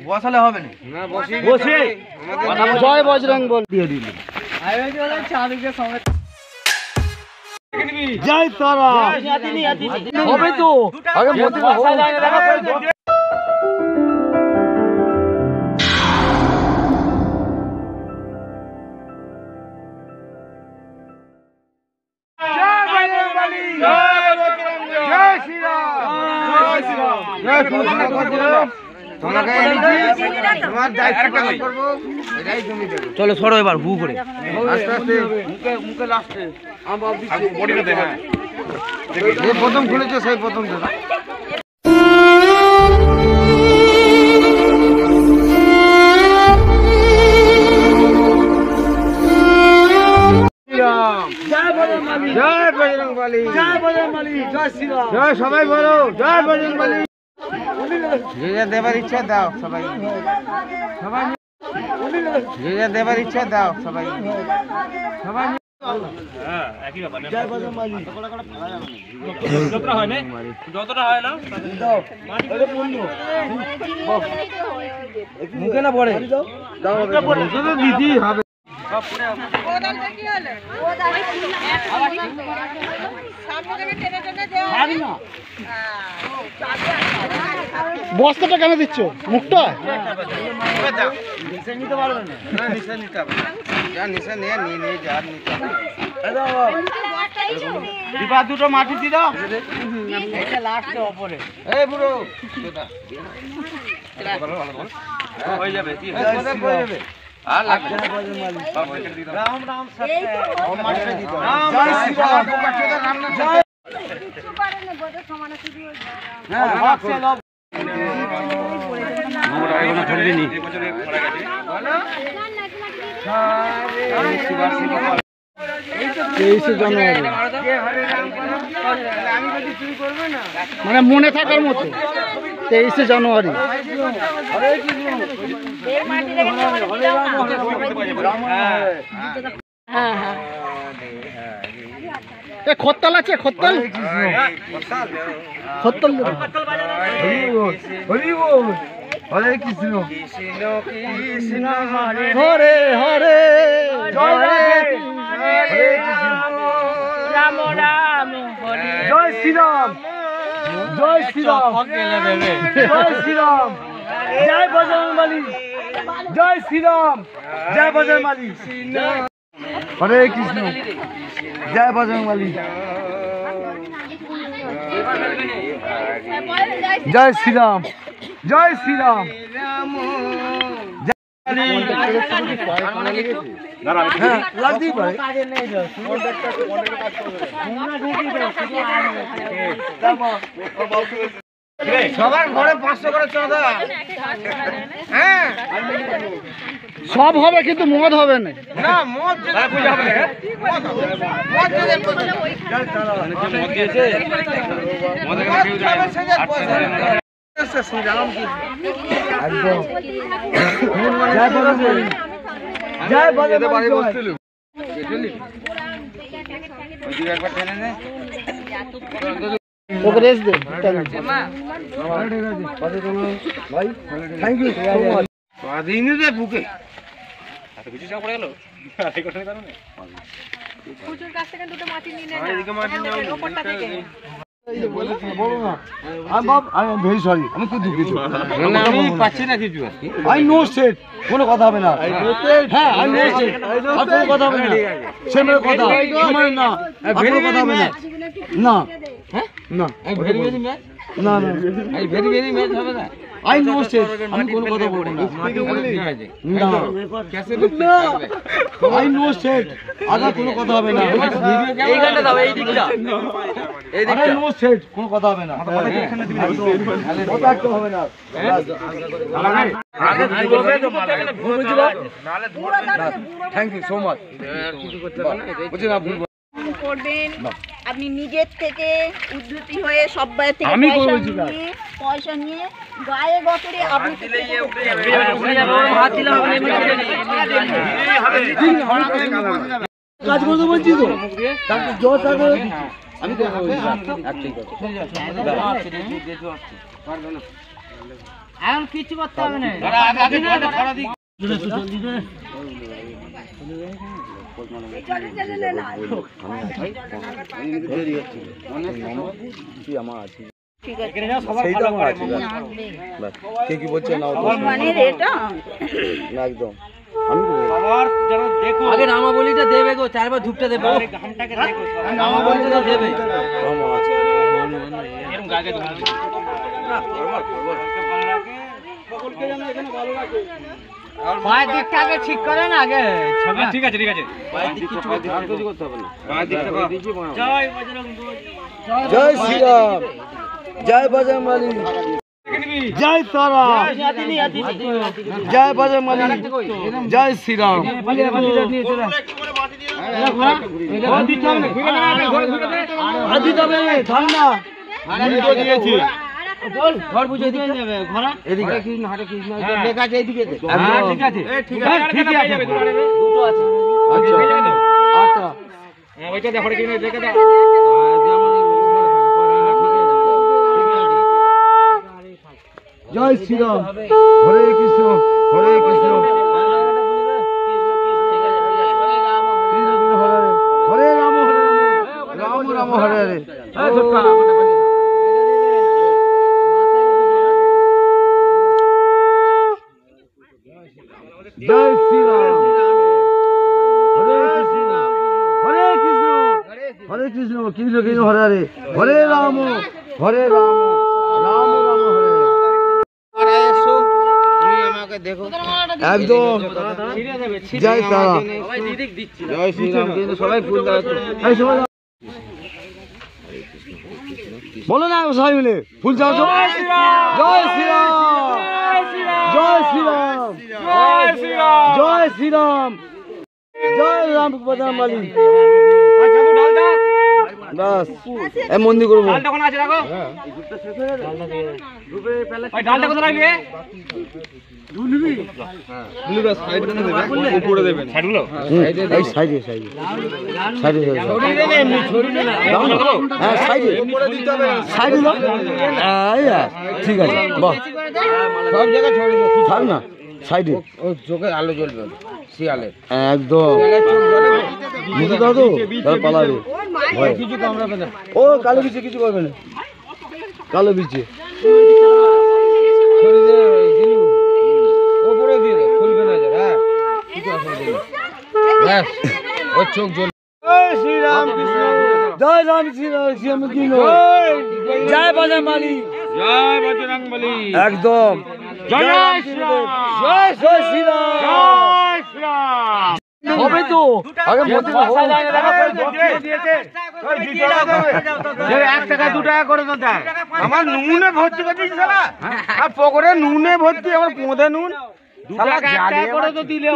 বসালে হবে না, বসে জয় বজরং বল দিয়ে দিল। জয় তারা হবে তো আগে মন্দির চলো সরো এবার হু করে মুখে লাস্টে প্রথম খুলেছে সেই প্রথম জয় বজরংবলী, জয় বজরংবলী, জয় শ্রীরাম, জয় সবাই বলো জয় বজরংবলী। যে যা দেবার ইচ্ছা দাও সবাই, সবাই যে যা দেবার ইচ্ছা দাও সবাই, সবাই একই ব্যাপার। জয় বজরংবলী যতটা হয় না, যতটা হয় না দাও মুখে না পড়ে দাও, মুখে তো দিতেই হবে। বস্তাটা কেন দিচ্ছ মুখটা? দুটো মাটি দি দাও হয়ে যাবে। রাম রাম মানে মনে থাকার মতো 23শে জানুয়ারি। খত্তাল আছে, খত্তাল খত্তাল হরে কৃষ্ণ কৃষ্ণ কৃষ্ণ হরে হরে হরে রাম রাম হরে। জয় শ্রীরাম, জয় শ্রীরাম, জয় শ্রীরাম, জয় বজরংবলী, জয় শ্রীরাম, জয় বজরংবলী, হরে কৃষ্ণ, জয় বজরংবলী, জয় শ্রীরাম, জয় শ্রীরাম। সবার ঘরে 500 করে চাঁদা। হ্যাঁ সব হবে কিন্তু মদ হবে না। না মদ পূজা হবে, মদ দিয়েছে জয় বজরংবলী। ওকে রেস্ট দে। ভাই থ্যাংক ইউ সো মাচ। দিনই দে বুকে এত কিছু চাপ পড়ে গেল এই কথার কারণে। পুজোর কাছ থেকে দুটো মাটি নিয়ে নেন, এদিকে মাটি নাও উপরটা থেকে। বলো না আমি ভেরি সরি, আমি খুব দুঃখিত। আমি পাচ্ছি না কিছু। আই নো সেট, কোনো কথা হবে না। হ্যাঁ আই নো সেট, আর কোনো কথা হবে না। সেমের কথা তোমার না, কোনো কথা হবে না। না হ্যাঁ না ভেরি ভেরি ম্যাচ, না না আই ভেরি ভেরি ম্যাচ হবে না। আই নো সেট, আমি কোনো কথা বলবো না। না আই নো সেট, আগে কোনো কথা হবে না। এই গানটা দাও, এই দিকটা এই দিকটা। আই নো সেট, কোনো কথা হবে না। কথা একটু হবে না। আগে বলবে তো নালে থ্যাংক ইউ সো মাচ। কিছু করতে হবে না, বুঝছেন আপনি করবেন। আপনি নিজের থেকে উদ্ধৃতি হয়ে সবাই থেকে পয়সা নিয়ে গায়ে গতরে আপনি হাত দিলে হবে। কাজ করতে বলছি তো তাকে জোর থাকে। আমি তো এখন কিছু করতে হবে না কে কি বলছে না একদম আগে নামাবলিটা দেবে গো, চারবার ধূপটা দেবে নামাবলিটা দেবে। পায়ের দিকটা আগে ঠিক করে না আগে। ঠিক আছে ঠিক আছে, জয় শ্রীরাম, জয় বজরংবলী, জয় তারা, জয় বজরংবলী, জয় শ্রীরাম। ঠান্ডা দিয়েছি ঘর বুঝে দিয়ে যাবে ঘোড়া এদিকে হরে কৃষ্ণ হরে কৃষ্ণ লেখা আছে এইদিকে। ঠিক আছে ঠিক আছে দুটো আছে। আচ্ছা আচ্ছা ওইটা দেখো হরে কৃষ্ণ লেখা দাও। জয় শ্রীরাম, হরে কৃষ্ণ হরে কৃষ্ণ হরে রাম হরে রাম, রাম রাম হরে হরে। জয় শ্রীরাম, হরে কৃষ্ণ হরে কৃষ্ণ হরে কৃষ্ণ কৃষ্ণ কৃষ্ণ হরে হরে, হরে রাম হরে রাম, রাম রাম হরে। একদম জয় তারা, জয় শ্রীরাম। সবাই ফুল বলো না সবাই মিলে ফুল চাও তো। জয় শ্রীরাম, জয় শ্রীরাম, জয় শ্রীরাম, জয় রাম বজরংবলী। বাস এই মন্দির করবো। ঠিক আছে বাহ, সব জায়গায় ছাড় না সাইডে, ও চোখে আলো জ্বলবে শিয়ালের একদম মুখে দাও তো তাহলে পালাবে। কিছু কামড়াবে না, ও কালো বিছে কিছু করবে না, কালো বিছে ওপরে দিয়ে খুলবে না। হ্যাঁ কিছু অসুবিধা নেই, ওর চোখ জ্বলবে। জয় শ্রীরাম কৃষ্ণ, জয় রাম শ্রীরাম কৃষ্ণ, জয় বজরংবলী, জয় বজরংবলী একদম। জয় শ্রীরাম, জয় শ্রীরাম, জয় শ্রীরাম। হবে তো আগে মন্দির দিয়েছে 1 টাকা 2 টাকা করে তো দেয়। আমার নুনে ভর্তি করছিস শালা, আর পকেটে নুনে ভর্তি, আমার পোঁদে নুন 2 টাকা 1 টাকা করে তো দিলে